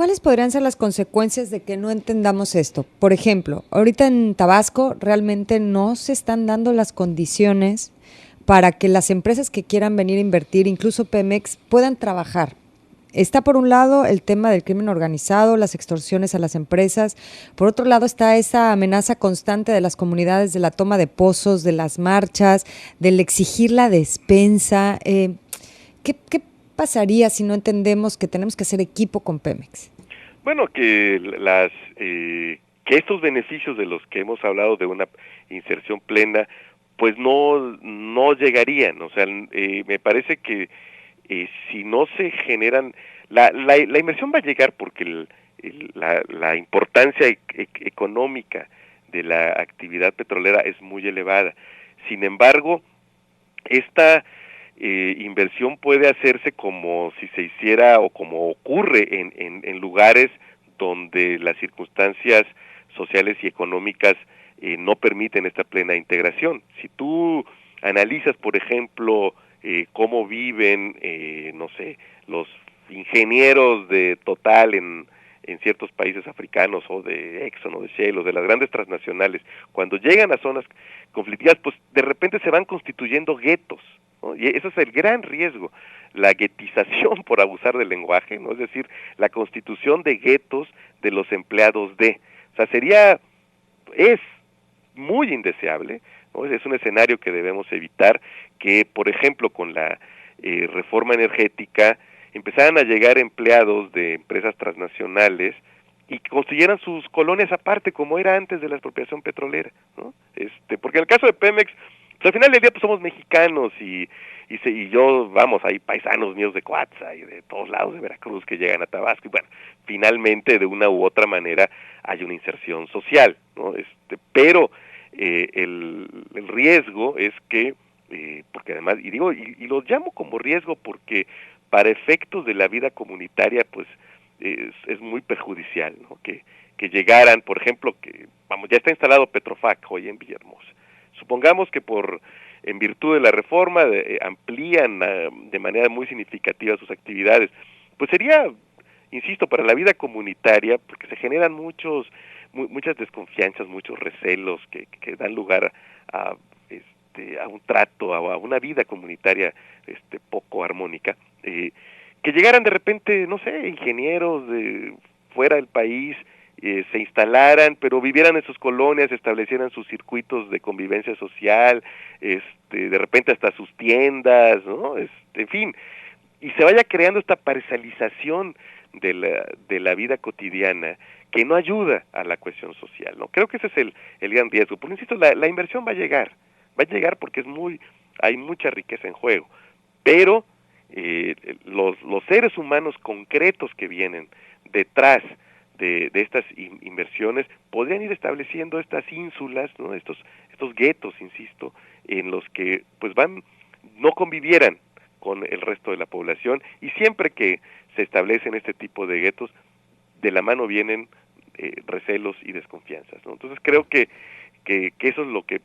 ¿Cuáles podrían ser las consecuencias de que no entendamos esto? Por ejemplo, ahorita en Tabasco realmente no se están dando las condiciones para que las empresas que quieran venir a invertir, incluso Pemex, puedan trabajar. Está por un lado el tema del crimen organizado, las extorsiones a las empresas. Por otro lado está esa amenaza constante de las comunidades de la toma de pozos, de las marchas, del exigir la despensa. ¿Qué pasaría si no entendemos que tenemos que hacer equipo con Pemex? Bueno, que estos beneficios de los que hemos hablado de una inserción plena, pues no llegarían. O sea, me parece que si no se generan, la inversión va a llegar porque la importancia económica de la actividad petrolera es muy elevada. Sin embargo, esta inversión puede hacerse como si se hiciera o como ocurre en lugares donde las circunstancias sociales y económicas no permiten esta plena integración. Si tú analizas, por ejemplo, cómo viven, no sé, los ingenieros de Total en ciertos países africanos, o de Exxon o de Shell o de las grandes transnacionales, cuando llegan a zonas conflictivas, pues de repente se van constituyendo guetos, ¿no? Y ese es el gran riesgo, la guetización, por abusar del lenguaje, ¿no? Es decir, la constitución de guetos de los empleados o sea, es muy indeseable, ¿no? Es un escenario que debemos evitar, que por ejemplo con la reforma energética empezaran a llegar empleados de empresas transnacionales y que construyeran sus colonias aparte, como era antes de la expropiación petrolera, ¿no? Porque en el caso de Pemex, pues al final del día pues somos mexicanos y yo, vamos, hay paisanos míos de Coatza y de todos lados de Veracruz que llegan a Tabasco, y bueno, finalmente de una u otra manera hay una inserción social, ¿no? Pero el riesgo es que, porque además, y lo llamo como riesgo porque para efectos de la vida comunitaria, pues es muy perjudicial, ¿no? Que llegaran, por ejemplo, ya está instalado Petrofac hoy en Villahermosa. Supongamos que en virtud de la reforma amplían de manera muy significativa sus actividades. Pues sería, insisto, para la vida comunitaria, porque se generan muchas desconfianzas, muchos recelos que dan lugar a, a un trato, a una vida comunitaria poco armónica, que llegaran de repente, no sé, ingenieros de fuera del país, se instalaran, pero vivieran en sus colonias, establecieran sus circuitos de convivencia social, de repente hasta sus tiendas, ¿no? En fin, y se vaya creando esta parcialización de la vida cotidiana que no ayuda a la cohesión social, ¿no? Creo que ese es el gran riesgo, porque insisto, la inversión va a llegar porque hay mucha riqueza en juego, pero los seres humanos concretos que vienen detrás de estas inversiones podrían ir estableciendo estas ínsulas, ¿no? Estos guetos, insisto, en los que pues no convivieran con el resto de la población, y siempre que se establecen este tipo de guetos, de la mano vienen recelos y desconfianzas, ¿no? Entonces creo que eso es lo que,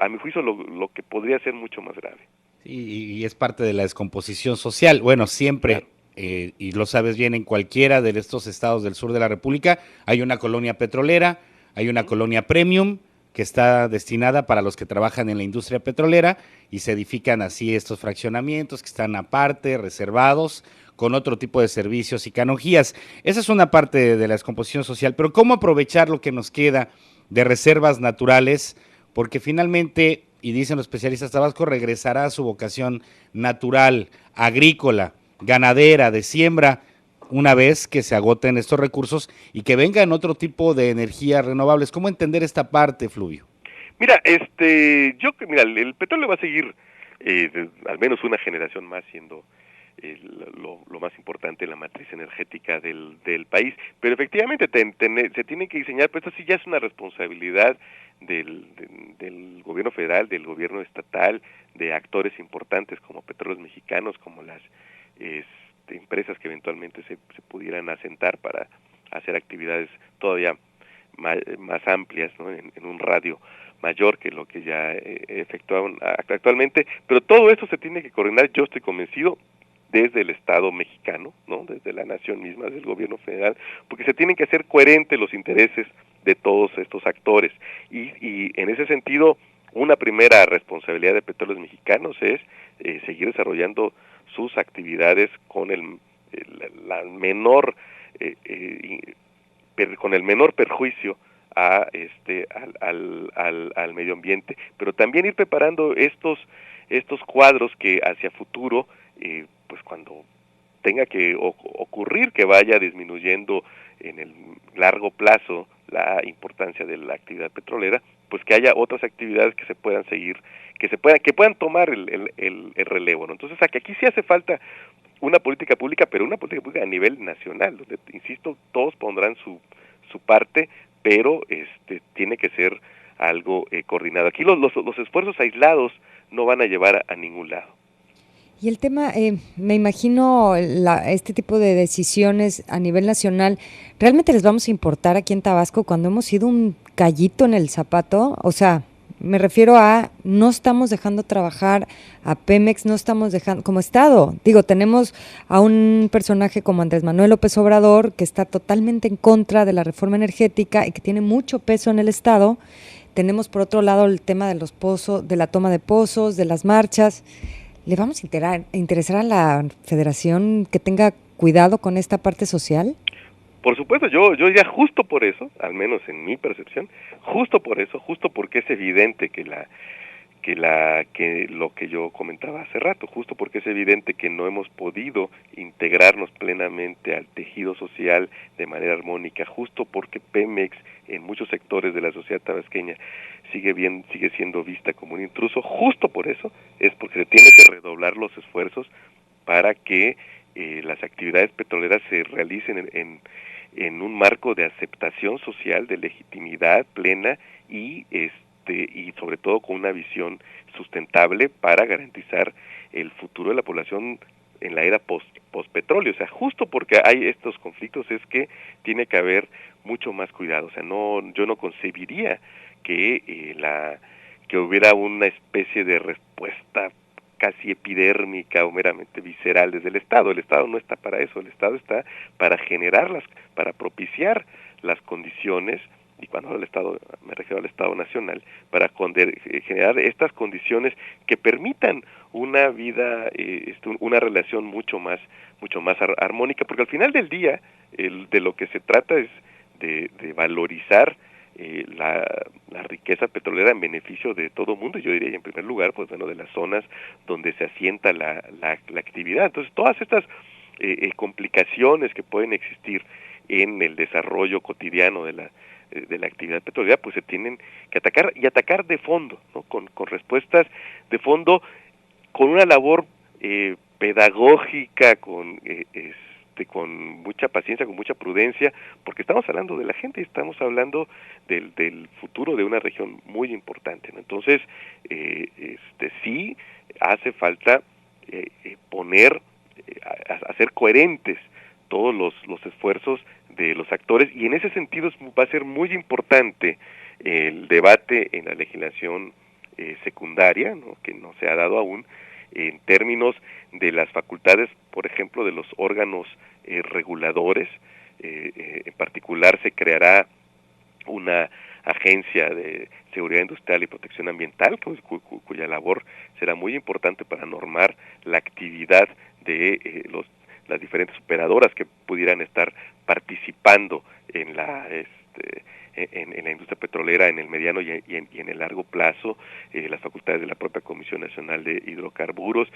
a mi juicio, lo que podría ser mucho más grave. Sí, y es parte de la descomposición social. Bueno, siempre, Claro. y lo sabes bien, en cualquiera de estos estados del sur de la República hay una colonia petrolera, hay una Uh-huh. colonia premium que está destinada para los que trabajan en la industria petrolera, y se edifican así estos fraccionamientos que están aparte, reservados, con otro tipo de servicios y canonjías. Esa es una parte de la descomposición social, pero ¿cómo aprovechar lo que nos queda de reservas naturales? Porque finalmente, y dicen los especialistas, Tabasco regresará a su vocación natural, agrícola, ganadera, de siembra, una vez que se agoten estos recursos y que vengan otro tipo de energías renovables. ¿Cómo entender esta parte, Fluvio? Mira, mira, el petróleo va a seguir al menos una generación más siendo lo más importante en la matriz energética del país, pero efectivamente se tiene que diseñar, pues esto sí ya es una responsabilidad del gobierno federal, del gobierno estatal, de actores importantes como Petróleos Mexicanos, como las empresas que eventualmente se pudieran asentar para hacer actividades todavía más amplias, ¿no? En un radio mayor que lo que ya efectúan actualmente, pero todo esto se tiene que coordinar, yo estoy convencido, desde el Estado mexicano, ¿no? Desde la nación misma, desde el gobierno federal, porque se tienen que hacer coherentes los intereses de todos estos actores. Y en ese sentido, una primera responsabilidad de Petróleos Mexicanos es seguir desarrollando sus actividades con la menor con el menor perjuicio a al medio ambiente, pero también ir preparando estos cuadros que hacia futuro, pues cuando tenga que ocurrir que vaya disminuyendo en el largo plazo la importancia de la actividad petrolera, pues que haya otras actividades que se puedan seguir, que puedan tomar el relevo, ¿no? Entonces aquí sí hace falta una política pública, pero una política pública a nivel nacional, donde, insisto, todos pondrán su parte, pero tiene que ser algo coordinado. Aquí los esfuerzos aislados no van a llevar a ningún lado. Y el tema, me imagino, este tipo de decisiones a nivel nacional, ¿realmente les vamos a importar aquí en Tabasco cuando hemos sido un gallito en el zapato? O sea, me refiero a, no estamos dejando trabajar a Pemex, no estamos dejando, como Estado, digo, tenemos a un personaje como Andrés Manuel López Obrador, que está totalmente en contra de la reforma energética y que tiene mucho peso en el Estado. Tenemos por otro lado el tema de los pozos, de la toma de pozos, de las marchas. ¿Le vamos a interesar a la Federación que tenga cuidado con esta parte social? Por supuesto, yo ya justo por eso, al menos en mi percepción, justo por eso, justo porque es evidente que lo que yo comentaba hace rato, justo porque es evidente que no hemos podido integrarnos plenamente al tejido social de manera armónica, justo porque Pemex en muchos sectores de la sociedad tabasqueña sigue siendo vista como un intruso, justo por eso es porque se tiene que redoblar los esfuerzos para que las actividades petroleras se realicen en un marco de aceptación social, de legitimidad plena y sobre todo con una visión sustentable para garantizar el futuro de la población en la era post-petróleo. O sea, justo porque hay estos conflictos es que tiene que haber mucho más cuidado. O sea, yo no concebiría que que hubiera una especie de respuesta casi epidérmica o meramente visceral desde el Estado. El Estado no está para eso, el Estado está para para propiciar las condiciones, y cuando hablo del Estado me refiero al Estado Nacional, para generar estas condiciones que permitan una vida, una relación mucho más armónica, porque al final del día de lo que se trata es de valorizar la riqueza petrolera en beneficio de todo el mundo, yo diría en primer lugar, pues bueno, de las zonas donde se asienta la actividad. Entonces todas estas complicaciones que pueden existir en el desarrollo cotidiano de la actividad petrolera, pues se tienen que atacar y atacar de fondo, ¿no? Con respuestas de fondo, con una labor pedagógica, con mucha paciencia, con mucha prudencia, porque estamos hablando de la gente, estamos hablando del futuro de una región muy importante, ¿no? Entonces, sí hace falta hacer coherentes todos los esfuerzos de los actores, y en ese sentido va a ser muy importante el debate en la legislación secundaria, ¿no? Que no se ha dado aún, en términos de las facultades, por ejemplo, de los órganos reguladores. En particular se creará una agencia de seguridad industrial y protección ambiental, cuya labor será muy importante para normar la actividad de las diferentes operadoras que pudieran estar participando en la industria petrolera en el mediano y en el largo plazo, las facultades de la propia Comisión Nacional de Hidrocarburos.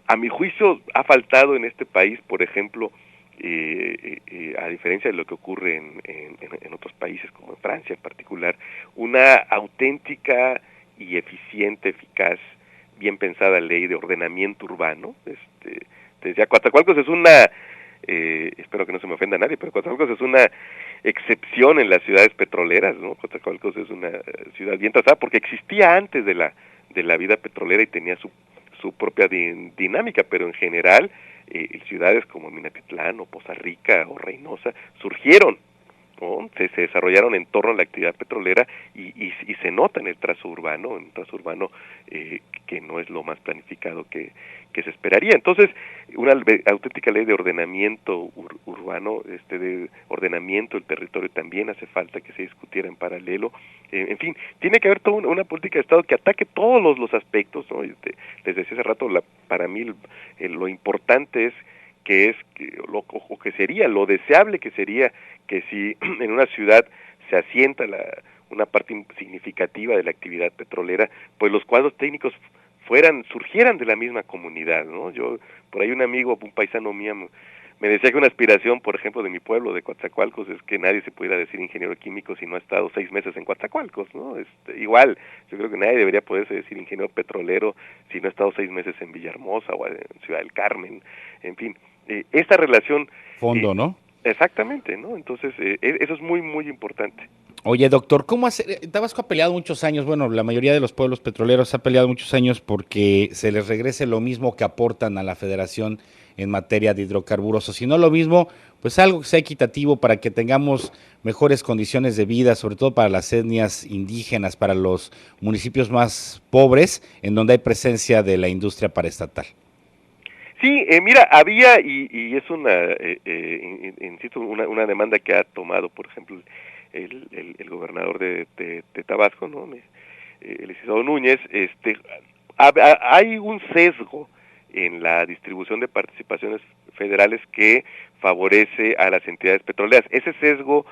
A mi juicio ha faltado en este país, por ejemplo, a diferencia de lo que ocurre en otros países, como en Francia en particular, una auténtica y eficiente, eficaz, bien pensada ley de ordenamiento urbano. Te decía, Coatzacoalcos es una, espero que no se me ofenda a nadie, pero Coatzacoalcos es una excepción en las ciudades petroleras, ¿no? Coatzacoalcos es una ciudad bien trazada porque existía antes de la vida petrolera y tenía su propia dinámica, pero en general ciudades como Minatitlán o Poza Rica o Reynosa surgieron ¿no? Se desarrollaron en torno a la actividad petrolera y se nota en el trazo urbano, que no es lo más planificado que se esperaría. Entonces, una auténtica ley de ordenamiento urbano, de ordenamiento del territorio también hace falta que se discutiera en paralelo. En fin, tiene que haber toda una política de Estado que ataque todos los aspectos, ¿no? Les decía hace rato, para mí lo importante es que sería, lo deseable que sería que si en una ciudad se asienta una parte significativa de la actividad petrolera, pues los cuadros técnicos surgieran de la misma comunidad, ¿no? Yo, por ahí un amigo, un paisano mío, me decía que una aspiración, por ejemplo, de mi pueblo, de Coatzacoalcos, es que nadie se pudiera decir ingeniero químico si no ha estado 6 meses en Coatzacoalcos, ¿no? Igual, yo creo que nadie debería poderse decir ingeniero petrolero si no ha estado 6 meses en Villahermosa o en Ciudad del Carmen, en fin. Esta relación... Fondo, ¿no? Exactamente, ¿no? Entonces, eso es muy, muy importante. Oye, doctor, ¿cómo hacer? Tabasco ha peleado muchos años, bueno, la mayoría de los pueblos petroleros ha peleado muchos años porque se les regrese lo mismo que aportan a la federación en materia de hidrocarburos, o si no lo mismo, pues algo que sea equitativo para que tengamos mejores condiciones de vida, sobre todo para las etnias indígenas, para los municipios más pobres, en donde hay presencia de la industria paraestatal. Sí, mira, había, y es insisto, una demanda que ha tomado, por ejemplo, el gobernador de Tabasco, ¿no? El licenciado Núñez, hay un sesgo en la distribución de participaciones federales que favorece a las entidades petroleras. Ese sesgo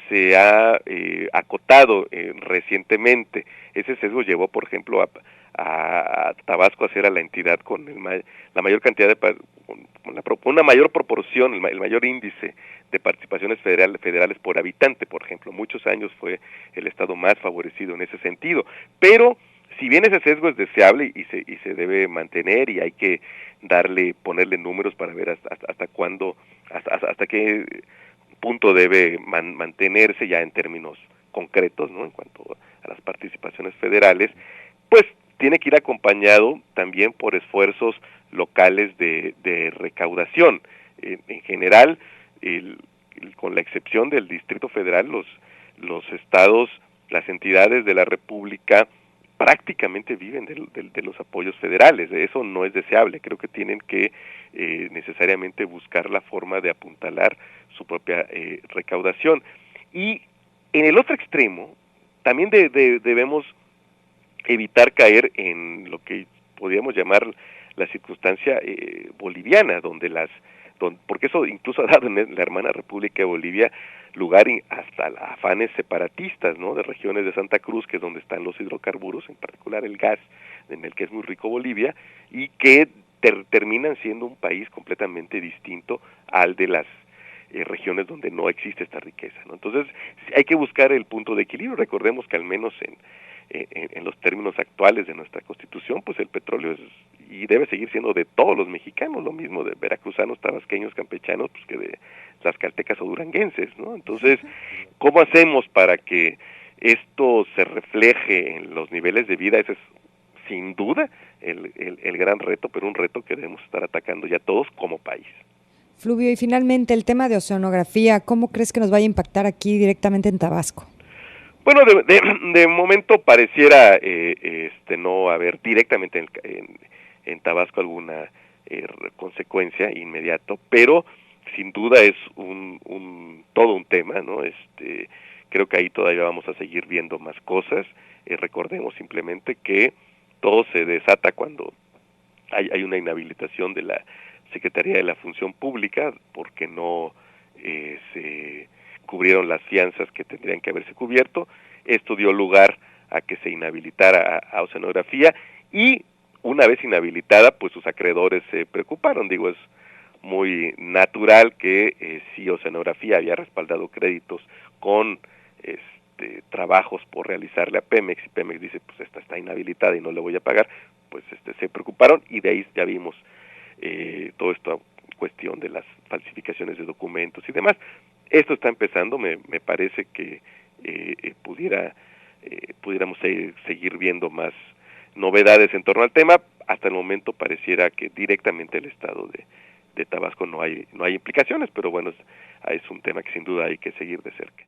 se ha acotado recientemente. Ese sesgo llevó, por ejemplo, a Tabasco a ser a la entidad con la mayor cantidad una mayor proporción, el mayor índice de participaciones federales por habitante, por ejemplo. Muchos años fue el estado más favorecido en ese sentido. Pero si bien ese sesgo es deseable y se debe mantener y hay que ponerle números para ver hasta cuándo, hasta qué punto debe mantenerse ya en términos concretos, ¿no? En cuanto a las participaciones federales, pues tiene que ir acompañado también por esfuerzos locales de recaudación. En general, con la excepción del Distrito Federal, los estados, las entidades de la República prácticamente viven de los apoyos federales. Eso no es deseable. Creo que tienen que necesariamente buscar la forma de apuntalar su propia recaudación. Y en el otro extremo, también debemos evitar caer en lo que podríamos llamar la circunstancia boliviana, porque eso incluso ha dado en la hermana República de Bolivia lugar hasta a afanes separatistas, ¿no? De regiones de Santa Cruz, que es donde están los hidrocarburos, en particular el gas, en el que es muy rico Bolivia, y que terminan siendo un país completamente distinto al de las regiones donde no existe esta riqueza, ¿no? Entonces hay que buscar el punto de equilibrio. Recordemos que al menos en los términos actuales de nuestra Constitución, pues el petróleo es y debe seguir siendo de todos los mexicanos, lo mismo de veracruzanos, tabasqueños, campechanos, pues que de tlaxcaltecas o duranguenses, ¿no? Entonces, ¿cómo hacemos para que esto se refleje en los niveles de vida? Ese es sin duda el gran reto, pero un reto que debemos estar atacando ya todos como país. Fluvio, y finalmente el tema de oceanografía, ¿cómo crees que nos vaya a impactar aquí directamente en Tabasco? Bueno, de momento pareciera no haber directamente en Tabasco alguna consecuencia inmediato, pero sin duda es todo un tema, ¿no? Creo que ahí todavía vamos a seguir viendo más cosas. Recordemos simplemente que todo se desata cuando hay una inhabilitación de la Secretaría de la Función Pública porque no se cubrieron las fianzas que tendrían que haberse cubierto. Esto dio lugar a que se inhabilitara a Oceanografía y una vez inhabilitada, pues sus acreedores se preocuparon. Digo, es muy natural que si Oceanografía había respaldado créditos con trabajos por realizarle a Pemex y Pemex dice, pues esta está inhabilitada y no le voy a pagar, pues se preocuparon y de ahí ya vimos todo esto cuestión de las falsificaciones de documentos y demás. Esto está empezando, me parece que pudiéramos seguir viendo más novedades en torno al tema. Hasta el momento pareciera que directamente el estado de Tabasco no hay implicaciones, pero bueno, es un tema que sin duda hay que seguir de cerca.